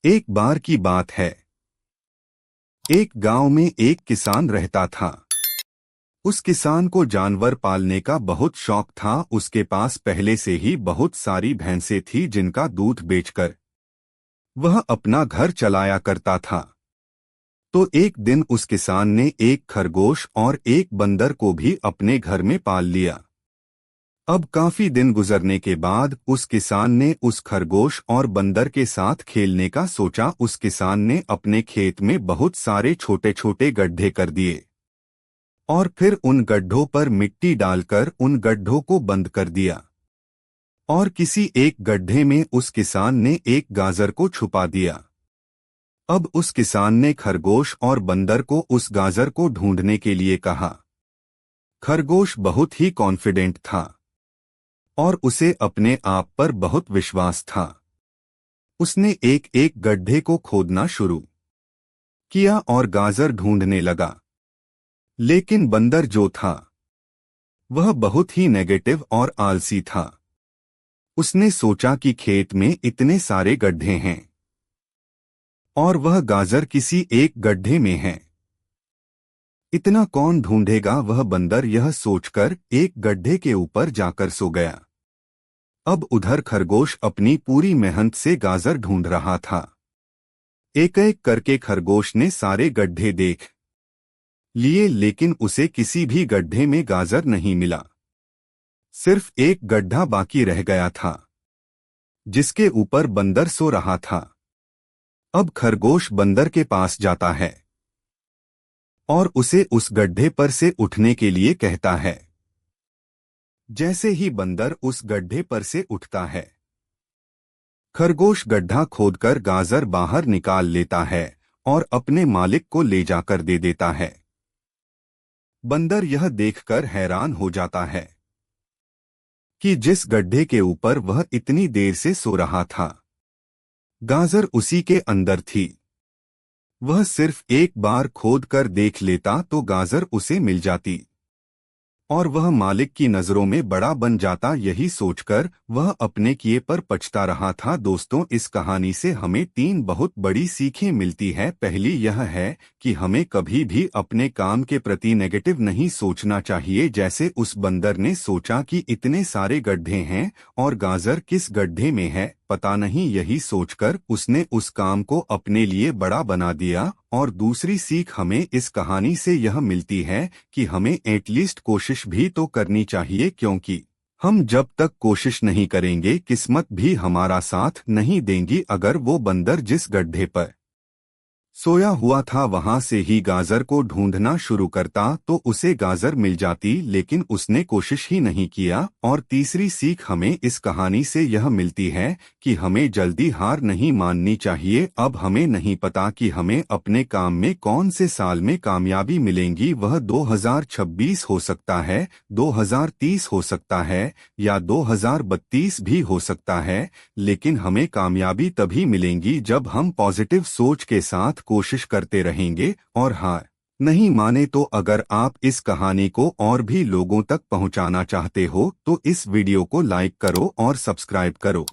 एक बार की बात है। एक गांव में एक किसान रहता था। उस किसान को जानवर पालने का बहुत शौक था। उसके पास पहले से ही बहुत सारी भैंसें थी जिनका दूध बेचकर वह अपना घर चलाया करता था। तो एक दिन उस किसान ने एक खरगोश और एक बंदर को भी अपने घर में पाल लिया। अब काफी दिन गुजरने के बाद उस किसान ने उस खरगोश और बंदर के साथ खेलने का सोचा। उस किसान ने अपने खेत में बहुत सारे छोटे छोटे गड्ढे कर दिए और फिर उन गड्ढों पर मिट्टी डालकर उन गड्ढों को बंद कर दिया। और किसी एक गड्ढे में उस किसान ने एक गाजर को छुपा दिया। अब उस किसान ने खरगोश और बंदर को उस गाजर को ढूंढने के लिए कहा। खरगोश बहुत ही कॉन्फिडेंट था और उसे अपने आप पर बहुत विश्वास था। उसने एक एक गड्ढे को खोदना शुरू किया और गाजर ढूंढने लगा। लेकिन बंदर जो था वह बहुत ही नेगेटिव और आलसी था। उसने सोचा कि खेत में इतने सारे गड्ढे हैं और वह गाजर किसी एक गड्ढे में है, इतना कौन ढूंढेगा। वह बंदर यह सोचकर एक गड्ढे के ऊपर जाकर सो गया। अब उधर खरगोश अपनी पूरी मेहनत से गाजर ढूंढ रहा था। एक एक करके खरगोश ने सारे गड्ढे देख लिए, लेकिन उसे किसी भी गड्ढे में गाजर नहीं मिला। सिर्फ एक गड्ढा बाकी रह गया था जिसके ऊपर बंदर सो रहा था। अब खरगोश बंदर के पास जाता है और उसे उस गड्ढे पर से उठने के लिए कहता है। जैसे ही बंदर उस गड्ढे पर से उठता है, खरगोश गड्ढा खोदकर गाजर बाहर निकाल लेता है और अपने मालिक को ले जाकर दे देता है। बंदर यह देखकर हैरान हो जाता है कि जिस गड्ढे के ऊपर वह इतनी देर से सो रहा था, गाजर उसी के अंदर थी। वह सिर्फ एक बार खोदकर देख लेता तो गाजर उसे मिल जाती और वह मालिक की नजरों में बड़ा बन जाता। यही सोचकर वह अपने किए पर पछता रहा था। दोस्तों, इस कहानी से हमें 3 बहुत बड़ी सीखें मिलती है। पहली यह है कि हमें कभी भी अपने काम के प्रति नेगेटिव नहीं सोचना चाहिए। जैसे उस बंदर ने सोचा कि इतने सारे गड्ढे हैं और गाजर किस गड्ढे में है पता नहीं, यही सोचकर उसने उस काम को अपने लिए बड़ा बना दिया। और दूसरी सीख हमें इस कहानी से यह मिलती है कि हमें एटलीस्ट कोशिश भी तो करनी चाहिए, क्योंकि हम जब तक कोशिश नहीं करेंगे किस्मत भी हमारा साथ नहीं देंगी। अगर वो बंदर जिस गड्ढे पर सोया हुआ था वहां से ही गाजर को ढूंढना शुरू करता तो उसे गाजर मिल जाती, लेकिन उसने कोशिश ही नहीं किया। और तीसरी सीख हमें इस कहानी से यह मिलती है कि हमें जल्दी हार नहीं माननी चाहिए। अब हमें नहीं पता कि हमें अपने काम में कौन से साल में कामयाबी मिलेंगी। वह 2026 हो सकता है, 2030 हो सकता है या 2032 भी हो सकता है, लेकिन हमें कामयाबी तभी मिलेंगी जब हम पॉजिटिव सोच के साथ कोशिश करते रहेंगे और हार नहीं माने। तो अगर आप इस कहानी को और भी लोगों तक पहुंचाना चाहते हो तो इस वीडियो को लाइक करो और सब्सक्राइब करो।